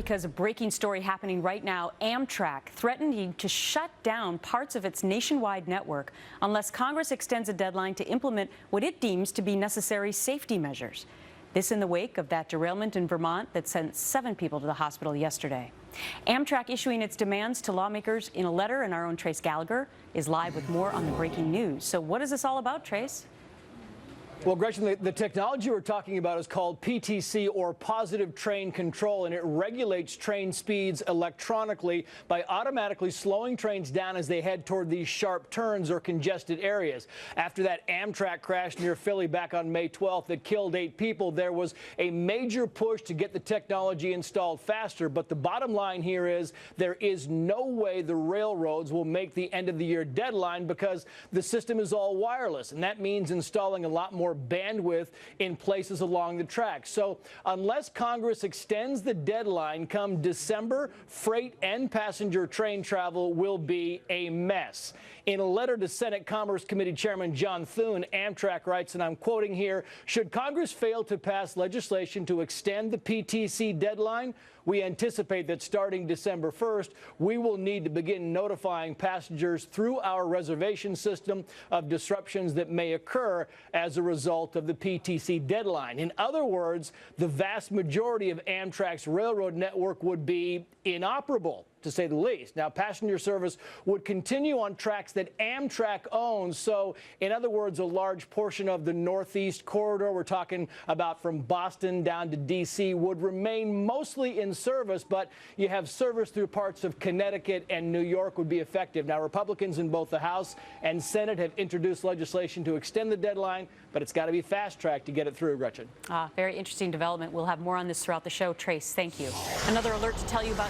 because a breaking story happening right now. Amtrak threatening to shut down parts of its nationwide network unless Congress extends a deadline to implement what it deems to be necessary safety measures. This in the wake of that derailment in Vermont that sent 7 people to the hospital yesterday. Amtrak issuing its demands to lawmakers in a letter, and our own Trace Gallagher is live with more on the breaking news. So what is this all about, Trace? Well, Gretchen, the technology we're talking about is called PTC, or Positive Train Control, and it regulates train speeds electronically by automatically slowing trains down as they head toward these sharp turns or congested areas. After that Amtrak crash near Philly back on May 12th that killed 8 people, there was a major push to get the technology installed faster. But the bottom line here is there is no way the railroads will make the end of the year deadline because the system is all wireless, and that means installing a lot more bandwidth in places along the track. So unless Congress extends the deadline come December, freight and passenger train travel will be a mess. In a letter to Senate Commerce Committee Chairman John Thune, Amtrak writes, and I'm quoting here, "Should Congress fail to pass legislation to extend the PTC deadline, we anticipate that starting December 1st, we will need to begin notifying passengers through our reservation system of disruptions that may occur as a result of the PTC deadline." In other words, the vast majority of Amtrak's railroad network would be inoperable, to say the least. Now, passenger service would continue on tracks that Amtrak owns. So, in other words, a large portion of the Northeast corridor, we're talking about from Boston down to D.C., would remain mostly in service, but you have service through parts of Connecticut and New York would be effective. Now, Republicans in both the House and Senate have introduced legislation to extend the deadline, but it's got to be fast-tracked to get it through, Gretchen. Very interesting development. We'll have more on this throughout the show. Trace, thank you. Another alert to tell you about